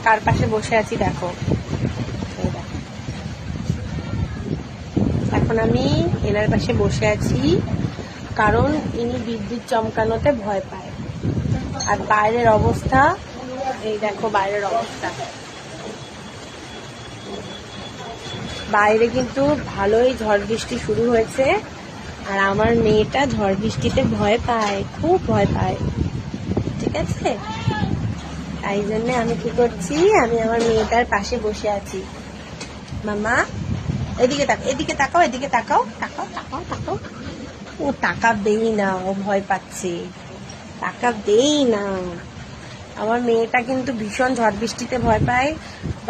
কার পাশে বসে আছি দেখো। এখন আমি এনার পাশে বসে আছি, কারণ ইনি বিদ্যুৎ চমকানোতে ভয় পায়। আর বাইরের অবস্থা এই দেখো, বাইরের অবস্থা। বাইরে কিন্তু ভালোই ঝড় বৃষ্টি শুরু হয়েছে, আর আমার মেয়েটা ঝড় বৃষ্টিতে ভয় পায়, খুব ভয় পায়। ঠিক আছে, তাই জন্য আমি কি করছি, আমি আমার মেয়েটার পাশে বসে আছি। মামা এদিকে তাকাও, এদিকে তাকাও, এদিকে তাকাও, তাকাও তাকাও তাকাও। ও তাকাবেই না, ও ভয় পাচ্ছে, তাকাবেই না। আমার মেয়েটা কিন্তু ভীষণ ঝড় বৃষ্টিতে ভয় পায়।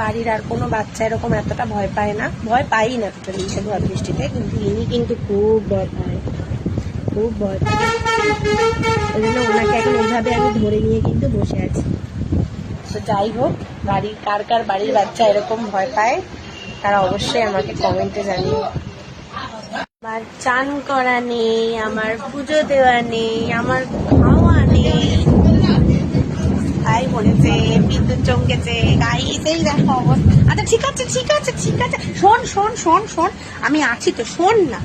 বাড়ির আর কোনো বাচ্চা এরকম এতটা ভয় পায় না, ভয় পাই না টোটালি ঝড় বৃষ্টিতে, কিন্তু ইনি কিন্তু খুব ভয় পায়, খুব ভয় পায়। ওই জন্য ওনাকে এখন এইভাবে আমি ধরে নিয়ে কিন্তু বসে আছি। তো যাই হোক, বাড়ির কার কার বাড়ির বাচ্চা এরকম ভয় পায় তারা অবশ্যই আমাকে কমেন্টে জানিও। আমার চান করা নেই, আমার পুজো দেওয়া নেই, আমার খাওয়া নেই, তাই বলেছে বিদ্যুৎ চমকেছে। গাইস এই দেখো অবস্থা। আচ্ছা ঠিক আছে ঠিক আছে ঠিক আছে, শোন শোন শোন শোন, আমি আছি তো, শোন না,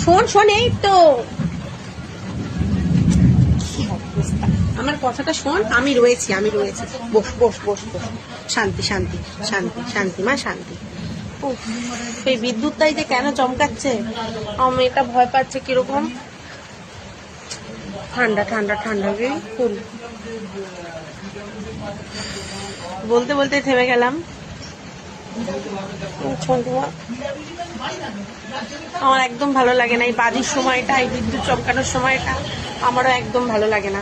শোন শোন, এই তো কি অবস্থা। আমার কথাটা শোন, আমি রয়েছি, আমি রয়েছি। বস বস বস বস, শান্তি শান্তি শান্তি শান্তি মা শান্তি। এই বিদ্যুৎটাই যে কেন চমকাচ্ছে, আমার মেয়েটা ভয় পাচ্ছে কিরকম। ঠান্ডা ঠান্ডা ঠান্ডা ফুল। বলতে বলতে থেমে গেলাম। আমার একদম ভালো লাগে না এই বাজির সময়টা, এই বিদ্যুৎ চমকানোর সময়টা আমারও একদম ভালো লাগে না।